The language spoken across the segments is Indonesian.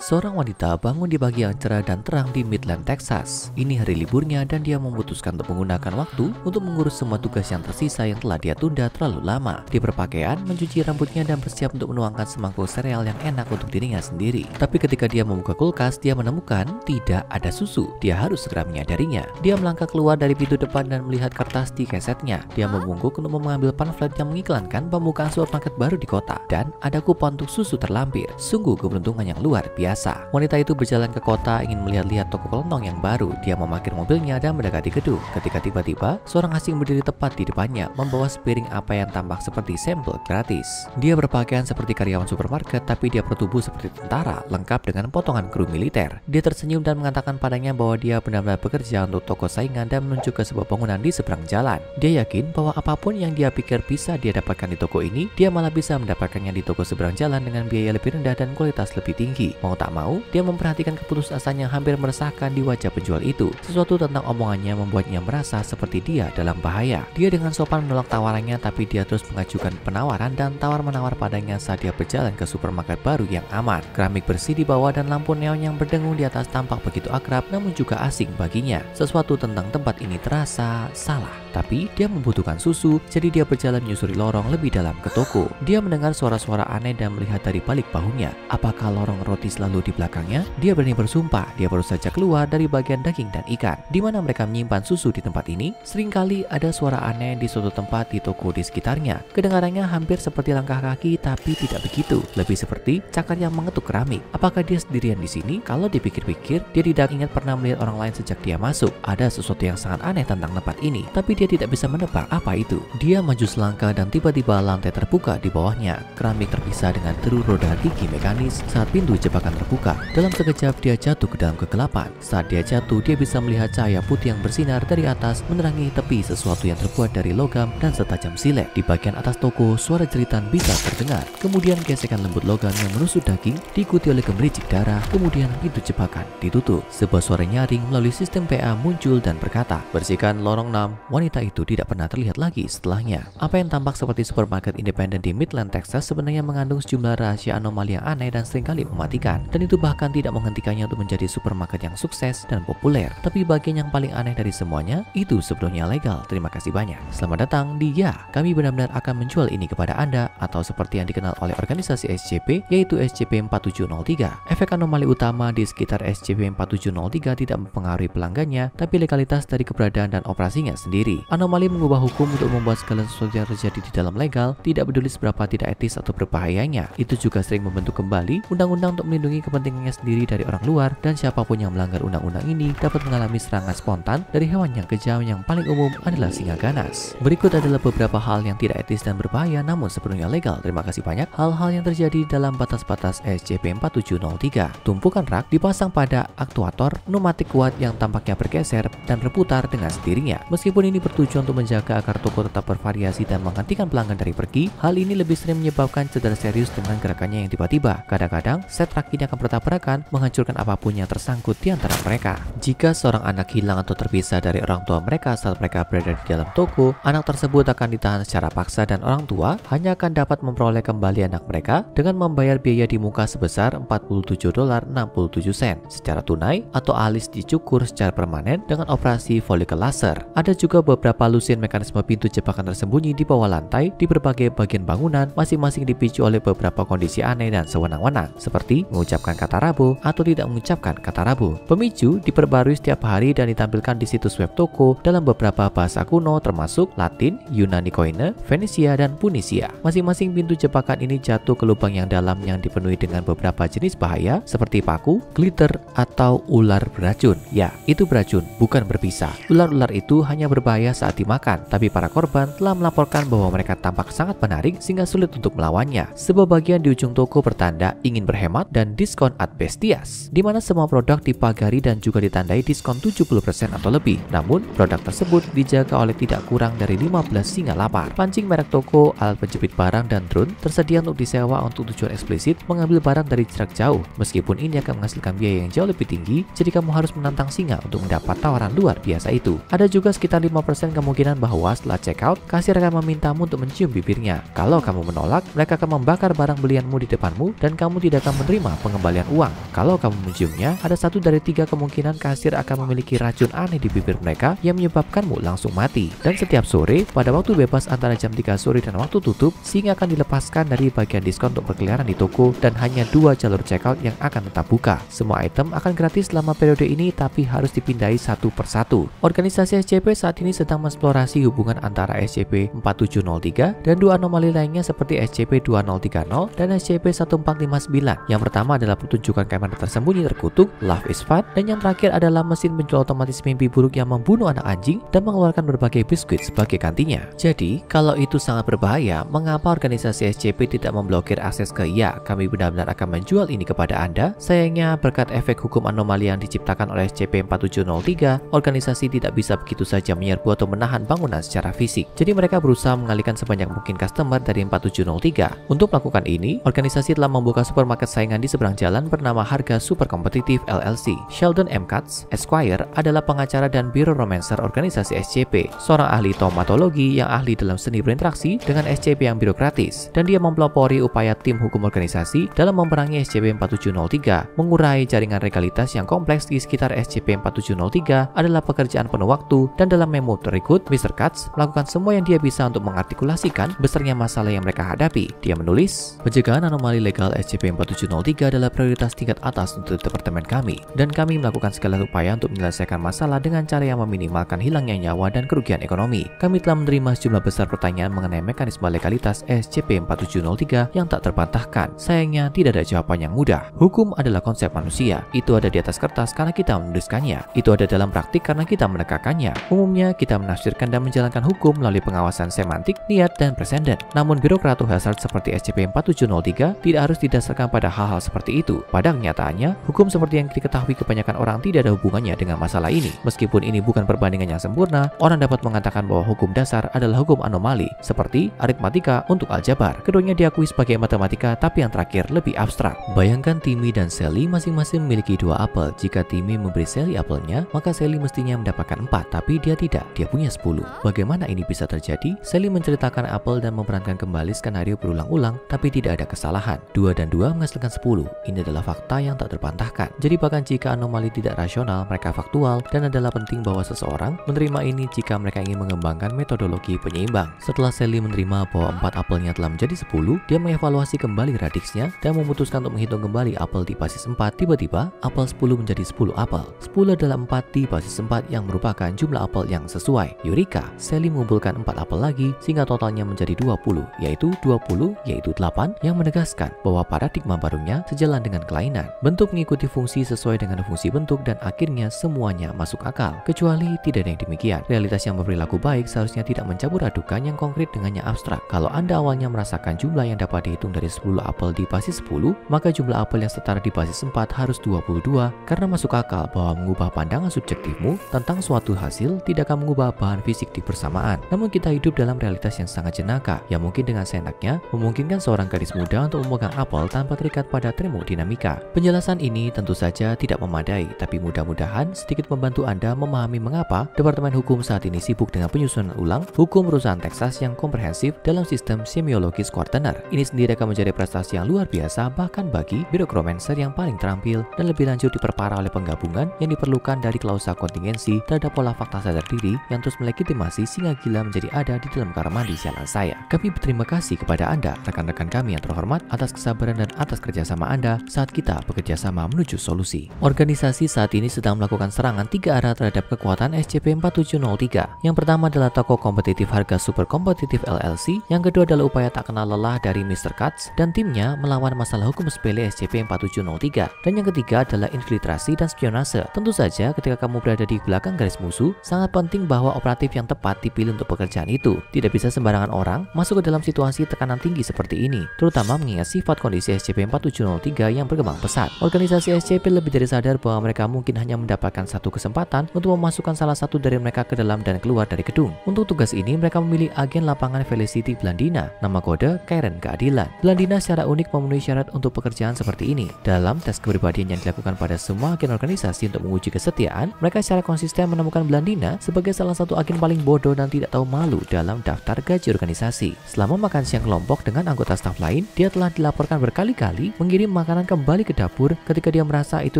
Seorang wanita bangun di pagi yang cerah dan terang di Midland, Texas. Ini hari liburnya dan dia memutuskan untuk menggunakan waktu untuk mengurus semua tugas yang tersisa yang telah dia tunda terlalu lama. Dia berpakaian, mencuci rambutnya dan bersiap untuk menuangkan semangkuk sereal yang enak untuk dirinya sendiri. Tapi ketika dia membuka kulkas, dia menemukan tidak ada susu. Dia harus segera menyadarinya. Dia melangkah keluar dari pintu depan dan melihat kertas di kesetnya. Dia membungkuk untuk mengambil pamflet yang mengiklankan pembukaan supermarket baru di kota. Dan ada kupon untuk susu terlampir. Sungguh keberuntungan yang luar biasa. Wanita itu berjalan ke kota ingin melihat-lihat toko kelontong yang baru. Dia memarkir mobilnya dan mendekati gedung. Ketika tiba-tiba seorang asing berdiri tepat di depannya, membawa sepiring apa yang tampak seperti sampel gratis. Dia berpakaian seperti karyawan supermarket, tapi dia bertubuh seperti tentara, lengkap dengan potongan kru militer. Dia tersenyum dan mengatakan padanya bahwa dia benar-benar bekerja untuk toko saingan dan menunjuk ke sebuah bangunan di seberang jalan. Dia yakin bahwa apapun yang dia pikir bisa dia dapatkan di toko ini, dia malah bisa mendapatkannya di toko seberang jalan dengan biaya lebih rendah dan kualitas lebih tinggi. Mau tak mau, dia memperhatikan keputusasaan yang hampir meresahkan di wajah penjual itu. Sesuatu tentang omongannya membuatnya merasa seperti dia dalam bahaya. Dia dengan sopan menolak tawarannya, tapi dia terus mengajukan penawaran dan tawar-menawar padanya saat dia berjalan ke supermarket baru yang aman. Keramik bersih di bawah dan lampu neon yang berdengung di atas tampak begitu akrab, namun juga asing baginya. Sesuatu tentang tempat ini terasa salah. Tapi dia membutuhkan susu, jadi dia berjalan menyusuri lorong lebih dalam ke toko. Dia mendengar suara-suara aneh dan melihat dari balik bahunya. Apakah lorong roti selalu di belakangnya? Dia berani bersumpah, dia baru saja keluar dari bagian daging dan ikan. Di mana mereka menyimpan susu di tempat ini? Seringkali ada suara aneh di suatu tempat di toko di sekitarnya. Kedengarannya hampir seperti langkah kaki, tapi tidak begitu. Lebih seperti cakar yang mengetuk keramik. Apakah dia sendirian di sini? Kalau dipikir-pikir, dia tidak ingat pernah melihat orang lain sejak dia masuk. Ada sesuatu yang sangat aneh tentang tempat ini, tapi dia tidak bisa menebak apa itu. Dia maju selangkah dan tiba-tiba lantai terbuka di bawahnya. Keramik terpisah dengan deru roda gigi mekanis saat pintu jebakan terbuka. Dalam sekejap dia jatuh ke dalam kegelapan. Saat dia jatuh, dia bisa melihat cahaya putih yang bersinar dari atas menerangi tepi sesuatu yang terbuat dari logam dan setajam silet. Di bagian atas toko, suara jeritan bisa terdengar. Kemudian gesekan lembut logam yang menusuk daging diikuti oleh gemericik darah. Kemudian pintu jebakan ditutup. Sebuah suara nyaring melalui sistem PA muncul dan berkata, "Bersihkan lorong 6. Wanita itu tidak pernah terlihat lagi setelahnya. Apa yang tampak seperti supermarket independen di Midland, Texas sebenarnya mengandung sejumlah rahasia anomali yang aneh dan seringkali mematikan. Dan itu bahkan tidak menghentikannya untuk menjadi supermarket yang sukses dan populer. Tapi bagian yang paling aneh dari semuanya, itu sebelumnya legal. Terima kasih banyak. Selamat datang di Ya, kami benar-benar akan menjual ini kepada Anda, atau seperti yang dikenal oleh organisasi SCP, yaitu SCP-4703. Efek anomali utama di sekitar SCP-4703 tidak mempengaruhi pelanggannya, tapi legalitas dari keberadaan dan operasinya sendiri. Anomali mengubah hukum untuk membuat segala sesuatu yang terjadi di dalam legal, tidak peduli seberapa tidak etis atau berbahayanya. Itu juga sering membentuk kembali undang-undang untuk melindungi kepentingannya sendiri dari orang luar, dan siapapun yang melanggar undang-undang ini dapat mengalami serangan spontan dari hewan yang kejam. Yang paling umum adalah singa ganas. Berikut adalah beberapa hal yang tidak etis dan berbahaya namun sepenuhnya legal. Terima kasih banyak. Hal-hal yang terjadi dalam batas-batas SCP-4703. Tumpukan rak dipasang pada aktuator pneumatik kuat yang tampaknya bergeser dan berputar dengan sendirinya. Meskipun ini bertujuan untuk menjaga agar toko tetap bervariasi dan menghentikan pelanggan dari pergi, hal ini lebih sering menyebabkan cedera serius dengan gerakannya yang tiba-tiba. Kadang-kadang set rak ini akan bertabrakan, menghancurkan apapun yang tersangkut di antara mereka. Jika seorang anak hilang atau terpisah dari orang tua mereka saat mereka berada di dalam toko, anak tersebut akan ditahan secara paksa dan orang tua hanya akan dapat memperoleh kembali anak mereka dengan membayar biaya di muka sebesar $47.67 secara tunai atau alis dicukur secara permanen dengan operasi follicle laser. Ada juga beberapa lusin mekanisme pintu jebakan tersembunyi di bawah lantai di berbagai bagian bangunan, masing-masing dipicu oleh beberapa kondisi aneh dan sewenang-wenang, seperti mengucapkan kata Rabu atau tidak mengucapkan kata Rabu. Pemicu diperbarui setiap hari dan ditampilkan di situs web toko dalam beberapa bahasa kuno termasuk Latin, Yunani Koine, Fenisia, dan Punisia. Masing-masing pintu jebakan ini jatuh ke lubang yang dalam yang dipenuhi dengan beberapa jenis bahaya seperti paku, glitter, atau ular beracun. Ya, itu beracun, bukan berpisah. Ular-ular itu hanya berbahaya saat dimakan, tapi para korban telah melaporkan bahwa mereka tampak sangat menarik sehingga sulit untuk melawannya. Sebuah bagian di ujung toko bertanda ingin berhemat dan diskon ad bestias, di mana semua produk dipagari dan juga ditandai diskon 70% atau lebih. Namun, produk tersebut dijaga oleh tidak kurang dari 15 singa lapar. Pancing merek toko, alat penjepit barang, dan drone tersedia untuk disewa untuk tujuan eksplisit mengambil barang dari jarak jauh. Meskipun ini akan menghasilkan biaya yang jauh lebih tinggi, jadi kamu harus menantang singa untuk mendapat tawaran luar biasa itu. Ada juga sekitar 5% 50% kemungkinan bahwa setelah checkout, kasir akan memintamu untuk mencium bibirnya. Kalau kamu menolak, mereka akan membakar barang belianmu di depanmu dan kamu tidak akan menerima pengembalian uang. Kalau kamu menciumnya, ada 1 dari 3 kemungkinan kasir akan memiliki racun aneh di bibir mereka yang menyebabkanmu langsung mati. Dan setiap sore, pada waktu bebas antara jam 3 sore dan waktu tutup, singa akan dilepaskan dari bagian diskon untuk berkeliaran di toko dan hanya 2 jalur checkout yang akan tetap buka. Semua item akan gratis selama periode ini tapi harus dipindahi satu persatu. Organisasi SCP saat ini sedang mengeksplorasi hubungan antara SCP-4703 dan 2 anomali lainnya seperti SCP-2030 dan SCP-1459. Yang pertama adalah pertunjukan kamera tersembunyi terkutuk, Love is Fun, dan yang terakhir adalah mesin penjual otomatis mimpi buruk yang membunuh anak anjing dan mengeluarkan berbagai biskuit sebagai gantinya. Jadi, kalau itu sangat berbahaya, mengapa organisasi SCP tidak memblokir akses ke ya, kami benar-benar akan menjual ini kepada Anda? Sayangnya, berkat efek hukum anomali yang diciptakan oleh SCP-4703, organisasi tidak bisa begitu saja menyerbu atau menahan bangunan secara fisik. Jadi mereka berusaha mengalihkan sebanyak mungkin customer dari 4703. Untuk melakukan ini, organisasi telah membuka supermarket saingan di seberang jalan bernama Harga Super Kompetitif LLC. Sheldon M. Katz, Esquire, adalah pengacara dan biro romancer organisasi SCP, seorang ahli taumatologi yang ahli dalam seni berinteraksi dengan SCP yang birokratis, dan dia mempelopori upaya tim hukum organisasi dalam memerangi SCP-4703. Mengurai jaringan legalitas yang kompleks di sekitar SCP-4703 adalah pekerjaan penuh waktu, dan dalam memo berikut, Mr. Katz melakukan semua yang dia bisa untuk mengartikulasikan besarnya masalah yang mereka hadapi. Dia menulis, pencegahan anomali legal SCP-4703 adalah prioritas tingkat atas untuk departemen kami, dan kami melakukan segala upaya untuk menyelesaikan masalah dengan cara yang meminimalkan hilangnya nyawa dan kerugian ekonomi. Kami telah menerima sejumlah besar pertanyaan mengenai mekanisme legalitas SCP-4703 yang tak terbantahkan. Sayangnya, tidak ada jawaban yang mudah. Hukum adalah konsep manusia. Itu ada di atas kertas karena kita menuliskannya. Itu ada dalam praktik karena kita menegakkannya. Umumnya, kita menafsirkan dan menjalankan hukum melalui pengawasan semantik, niat, dan presenden. Namun, birokrat atau hazard seperti SCP-4703 tidak harus didasarkan pada hal-hal seperti itu. Pada kenyataannya, hukum seperti yang diketahui kebanyakan orang tidak ada hubungannya dengan masalah ini. Meskipun ini bukan perbandingan yang sempurna, orang dapat mengatakan bahwa hukum dasar adalah hukum anomali, seperti aritmatika untuk aljabar. Keduanya diakui sebagai matematika, tapi yang terakhir lebih abstrak. Bayangkan Timmy dan Sally masing-masing memiliki 2 apel. Jika Timmy memberi Sally apelnya, maka Sally mestinya mendapatkan 4, tapi dia tidak. Dia punya 10. Bagaimana ini bisa terjadi? Sally menceritakan apel dan memerankan kembali skenario berulang-ulang, tapi tidak ada kesalahan. 2 dan 2 menghasilkan 10. Ini adalah fakta yang tak terbantahkan. Jadi bahkan jika anomali tidak rasional, mereka faktual, dan adalah penting bahwa seseorang menerima ini jika mereka ingin mengembangkan metodologi penyeimbang. Setelah Sally menerima bahwa 4 apelnya telah menjadi 10, dia mengevaluasi kembali radiksnya dan memutuskan untuk menghitung kembali apel di basis 4. Tiba-tiba, apel 10 menjadi 10 apel. 10 adalah 4 di basis 4 yang merupakan jumlah apel yang sesuai. Eureka! Sally mengumpulkan 4 apel lagi sehingga totalnya menjadi 20, yaitu 8, yang menegaskan bahwa paradigma barunya sejalan dengan kelainan. Bentuk mengikuti fungsi sesuai dengan fungsi bentuk dan akhirnya semuanya masuk akal. Kecuali tidak ada yang demikian. Realitas yang berperilaku baik seharusnya tidak mencampur adukan yang konkret dengannya abstrak. Kalau Anda awalnya merasakan jumlah yang dapat dihitung dari 10 apel di basis 10, maka jumlah apel yang setara di basis 4 harus 22 karena masuk akal bahwa mengubah pandangan subjektifmu tentang suatu hasil tidak akan mengubah bahan fisik di persamaan. Namun kita hidup dalam realitas yang sangat jenaka, yang mungkin dengan seenaknya memungkinkan seorang gadis muda untuk memegang apel tanpa terikat pada termodinamika. Penjelasan ini tentu saja tidak memadai, tapi mudah-mudahan sedikit membantu Anda memahami mengapa Departemen Hukum saat ini sibuk dengan penyusunan ulang hukum perusahaan Texas yang komprehensif dalam sistem semiologis Quartener. Ini sendiri akan menjadi prestasi yang luar biasa bahkan bagi birokromancer yang paling terampil, dan lebih lanjut diperparah oleh penggabungan yang diperlukan dari klausa kontingensi terhadap pola fakta sadar diri yang terus melegitimasi singa gila menjadi ada di dalam kamar mandi sialan saya. Kami berterima kasih kepada Anda, rekan-rekan kami yang terhormat, atas kesabaran dan atas kerjasama Anda saat kita bekerja sama menuju solusi. Organisasi saat ini sedang melakukan serangan 3 arah terhadap kekuatan SCP-4703. Yang pertama adalah toko kompetitif Harga Super Kompetitif LLC, yang kedua adalah upaya tak kenal lelah dari Mr. Katz dan timnya melawan masalah hukum sepele SCP-4703, dan yang ketiga adalah infiltrasi dan spionase. Tentu saja ketika kamu berada di belakang garis musuh, sangat penting bahwa operatif yang tepat dipilih untuk pekerjaan itu. Tidak bisa sembarangan orang masuk ke dalam situasi tekanan tinggi seperti ini, terutama mengingat sifat kondisi SCP-4703 yang berkembang pesat. Organisasi SCP lebih dari sadar bahwa mereka mungkin hanya mendapatkan satu kesempatan untuk memasukkan salah satu dari mereka ke dalam dan keluar dari gedung. Untuk tugas ini, mereka memilih agen lapangan Felicity Blandina, nama kode Karen Keadilan. Blandina secara unik memenuhi syarat untuk pekerjaan seperti ini. Dalam tes kepribadian yang dilakukan pada semua agen organisasi untuk menguji kesetiaan, mereka secara konsisten menemukan Blandina sebagai salah salah satu agen paling bodoh dan tidak tahu malu dalam daftar gaji organisasi. Selama makan siang kelompok dengan anggota staf lain, dia telah dilaporkan berkali-kali mengirim makanan kembali ke dapur ketika dia merasa itu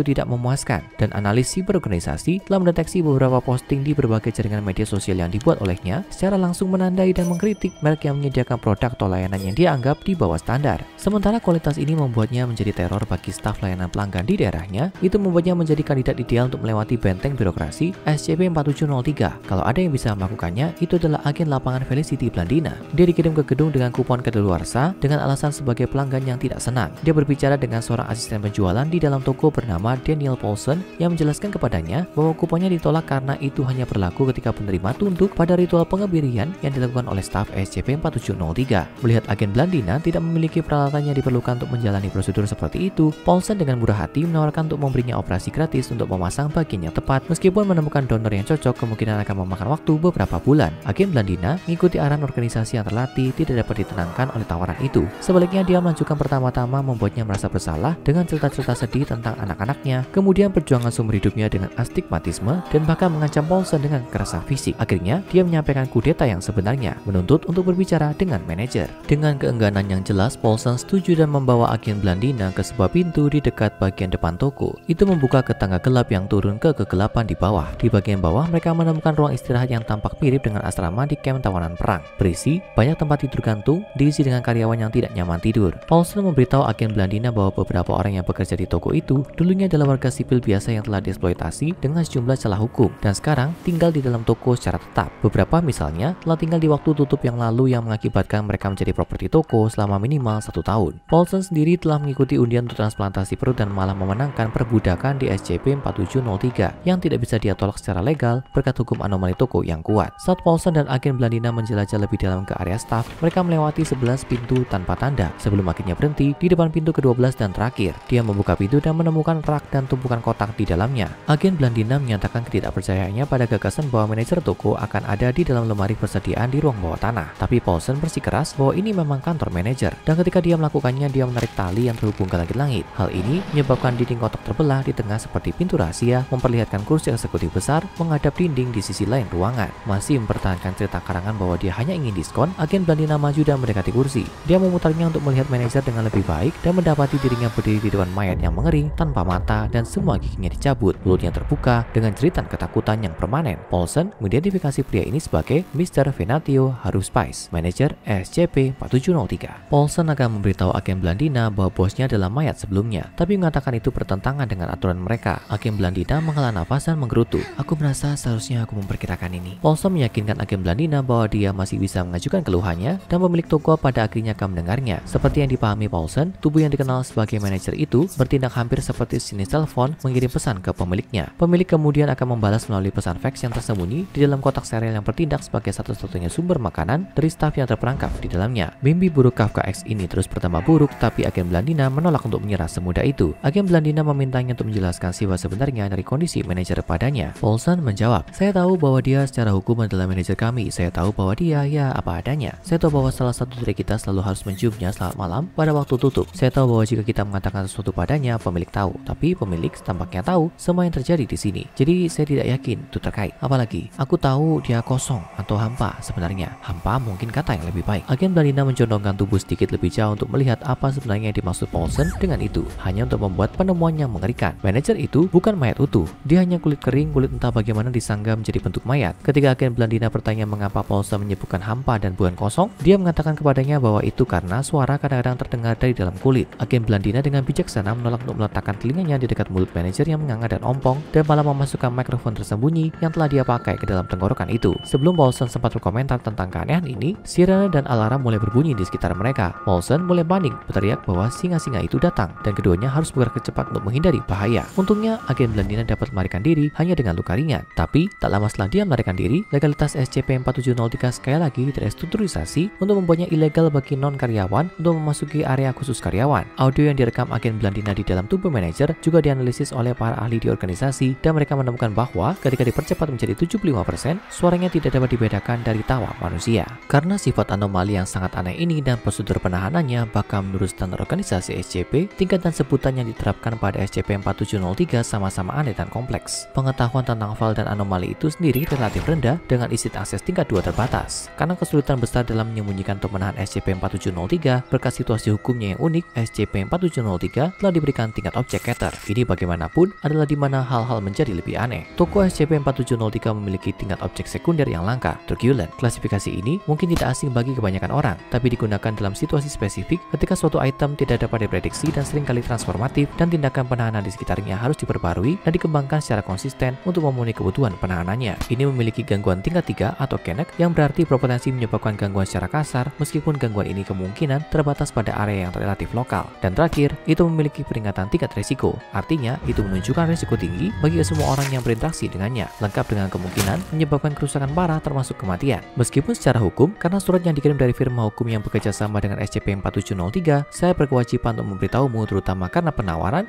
tidak memuaskan. Dan analis siberorganisasi telah mendeteksi beberapa posting di berbagai jaringan media sosial yang dibuat olehnya secara langsung menandai dan mengkritik merek yang menyediakan produk atau layanan yang dia anggap di bawah standar. Sementara kualitas ini membuatnya menjadi teror bagi staf layanan pelanggan di daerahnya, itu membuatnya menjadi kandidat ideal untuk melewati benteng birokrasi SCP-4703. Kalau ada yang bisa melakukannya, itu adalah agen lapangan Felicity Blandina. Dia dikirim ke gedung dengan kupon kedaluarsa dengan alasan sebagai pelanggan yang tidak senang. Dia berbicara dengan seorang asisten penjualan di dalam toko bernama Daniel Paulson yang menjelaskan kepadanya bahwa kuponnya ditolak karena itu hanya berlaku ketika penerima tunduk pada ritual pengebirian yang dilakukan oleh staf SCP-4703. Melihat agen Blandina tidak memiliki peralatan yang diperlukan untuk menjalani prosedur seperti itu, Paulson dengan murah hati menawarkan untuk memberinya operasi gratis untuk memasang bagian yang tepat. Meskipun menemukan donor yang cocok kemungkinan akan memakan waktu beberapa bulan. Agen Blandina mengikuti arahan organisasi yang terlatih tidak dapat ditenangkan oleh tawaran itu. Sebaliknya, dia melanjutkan pertama-tama membuatnya merasa bersalah dengan cerita-cerita sedih tentang anak-anaknya, kemudian perjuangan seumur hidupnya dengan astigmatisme, dan bahkan mengancam Paulson dengan kekerasan fisik. Akhirnya, dia menyampaikan kudeta yang sebenarnya, menuntut untuk berbicara dengan manajer. Dengan keengganan yang jelas, Paulson setuju dan membawa agen Blandina ke sebuah pintu di dekat bagian depan toko. Itu membuka ke tangga gelap yang turun ke kegelapan di bawah. Di bagian bawah, mereka menemukan ruang istirahat yang tampak mirip dengan asrama di kamp tawanan perang. Berisi banyak tempat tidur gantung, diisi dengan karyawan yang tidak nyaman tidur. Paulson memberitahu agen Blandina bahwa beberapa orang yang bekerja di toko itu dulunya adalah warga sipil biasa yang telah dieksploitasi dengan sejumlah celah hukum dan sekarang tinggal di dalam toko secara tetap. Beberapa misalnya telah tinggal di waktu tutup yang lalu yang mengakibatkan mereka menjadi properti toko selama minimal 1 tahun. Paulson sendiri telah mengikuti undian untuk transplantasi perut dan malah memenangkan perbudakan di SCP-4703 yang tidak bisa dia tolak secara legal berkat hukum anomali toko yang kuat. Saat Paulson dan agen Blandina menjelajah lebih dalam ke area staf, mereka melewati 11 pintu tanpa tanda sebelum akhirnya berhenti di depan pintu ke-12 dan terakhir. Dia membuka pintu dan menemukan rak dan tumpukan kotak di dalamnya. Agen Blandina menyatakan ketidakpercayaannya pada gagasan bahwa manajer toko akan ada di dalam lemari persediaan di ruang bawah tanah. Tapi Paulson bersikeras bahwa ini memang kantor manajer, dan ketika dia melakukannya, dia menarik tali yang terhubung ke langit-langit. Hal ini menyebabkan dinding kotak terbelah di tengah seperti pintu rahasia, memperlihatkan kursi eksekutif besar menghadap dinding di sisi lain ruangan. Masih mempertahankan cerita karangan bahwa dia hanya ingin diskon, agen Blandina maju dan mendekati kursi. Dia memutarnya untuk melihat manajer dengan lebih baik dan mendapati dirinya berdiri di depan mayat yang mengering tanpa mata dan semua giginya dicabut, mulutnya terbuka dengan jeritan ketakutan yang permanen. Paulson mengidentifikasi pria ini sebagai Mr. Venatio Haruspice, manajer SCP-4703. Paulson akan memberitahu agen Blandina bahwa bosnya adalah mayat sebelumnya, tapi mengatakan itu bertentangan dengan aturan mereka. Agen Blandina menghela nafas dan menggerutu. Aku merasa seharusnya aku memperkirakan ini. Paulson meyakinkan agen Blandina bahwa dia masih bisa mengajukan keluhannya dan pemilik toko pada akhirnya akan mendengarnya. Seperti yang dipahami Paulson, tubuh yang dikenal sebagai manajer itu bertindak hampir seperti sinis telepon mengirim pesan ke pemiliknya. Pemilik kemudian akan membalas melalui pesan fax yang tersembunyi di dalam kotak serial yang bertindak sebagai satu-satunya sumber makanan dari staf yang terperangkap di dalamnya. Mimpi buruk Kafka X ini terus bertambah buruk, tapi agen Blandina menolak untuk menyerah semudah itu. Agen Blandina memintanya untuk menjelaskan sifat sebenarnya dari kondisi manajer padanya. Paulson menjawab, saya tahu bahwa dia secara hukum adalah manajer kami. Saya tahu bahwa dia ya apa adanya. Saya tahu bahwa salah satu dari kita selalu harus menciumnya selamat malam pada waktu tutup. Saya tahu bahwa jika kita mengatakan sesuatu padanya, pemilik tahu. Tapi pemilik tampaknya tahu semua yang terjadi di sini. Jadi saya tidak yakin itu terkait. Apalagi, aku tahu dia kosong atau hampa sebenarnya. Hampa mungkin kata yang lebih baik. Agen Blandina mencondongkan tubuh sedikit lebih jauh untuk melihat apa sebenarnya yang dimaksud Paulson dengan itu. Hanya untuk membuat penemuan yang mengerikan. Manajer itu bukan mayat utuh. Dia hanya kulit kering, kulit entah bagaimana disanggah menjadi bentuk mayat. Ketika agen Blandina bertanya mengapa Paulson menyebutkan hampa dan bukan kosong, dia mengatakan kepadanya bahwa itu karena suara kadang-kadang terdengar dari dalam kulit. Agen Blandina dengan bijaksana menolak untuk meletakkan telinganya di dekat mulut manajer yang menganga dan ompong dan malah memasukkan mikrofon tersembunyi yang telah dia pakai ke dalam tenggorokan itu. Sebelum Paulson sempat berkomentar tentang keanehan ini, sirene dan alarm mulai berbunyi di sekitar mereka. Paulson mulai panik, berteriak bahwa singa-singa itu datang dan keduanya harus bergerak cepat untuk menghindari bahaya. Untungnya, agen Blandina dapat melarikan diri hanya dengan luka ringan. Tapi, tak lama setelah dia melarikan diri, legalitas SCP-4703 sekali lagi terstrukturisasi untuk membuatnya ilegal bagi non-karyawan untuk memasuki area khusus karyawan. Audio yang direkam agen Blandina di dalam tubuh manajer juga dianalisis oleh para ahli di organisasi dan mereka menemukan bahwa ketika dipercepat menjadi 75%, suaranya tidak dapat dibedakan dari tawa manusia. Karena sifat anomali yang sangat aneh ini dan prosedur penahanannya, bahkan menurut standar organisasi SCP, tingkat dan sebutan yang diterapkan pada SCP-4703 sama-sama aneh dan kompleks. Pengetahuan tentang file dan anomali itu sendiri pilih relatif rendah dengan izin akses tingkat 2 terbatas. Karena kesulitan besar dalam menyembunyikan atau menahan SCP-4703 berkat situasi hukumnya yang unik, SCP-4703 telah diberikan tingkat objek Keter. Ini bagaimanapun adalah di mana hal-hal menjadi lebih aneh. Toko SCP-4703 memiliki tingkat objek sekunder yang langka, truculent. Klasifikasi ini mungkin tidak asing bagi kebanyakan orang, tapi digunakan dalam situasi spesifik ketika suatu item tidak dapat diprediksi dan seringkali transformatif, dan tindakan penahanan di sekitarnya harus diperbarui dan dikembangkan secara konsisten untuk memenuhi kebutuhan penahanannya. Ini memiliki gangguan tingkat 3 atau KENEC yang berarti berpotensi menyebabkan gangguan secara kasar, meskipun gangguan ini kemungkinan terbatas pada area yang relatif lokal. Dan terakhir, itu memiliki peringatan tingkat risiko, artinya itu menunjukkan risiko tinggi bagi semua orang yang berinteraksi dengannya, lengkap dengan kemungkinan menyebabkan kerusakan parah termasuk kematian. Meskipun secara hukum, karena surat yang dikirim dari firma hukum yang bekerja sama dengan SCP-4703, saya berkewajiban untuk memberitahumu, terutama karena penawaran,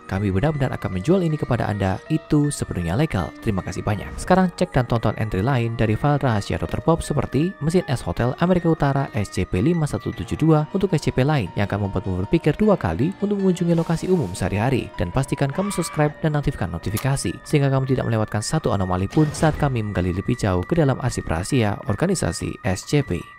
kami benar-benar akan menjual ini kepada Anda, itu sepenuhnya legal. Terima kasih banyak. Sekarang cek dan tonton entry lain dari file rahasia Dr. Bob seperti mesin es hotel Amerika Utara SCP-5172 untuk SCP lain yang akan membuatmu berpikir 2 kali untuk mengunjungi lokasi umum sehari-hari. Dan pastikan kamu subscribe dan aktifkan notifikasi sehingga kamu tidak melewatkan satu anomali pun saat kami menggali lebih jauh ke dalam arsip rahasia organisasi SCP.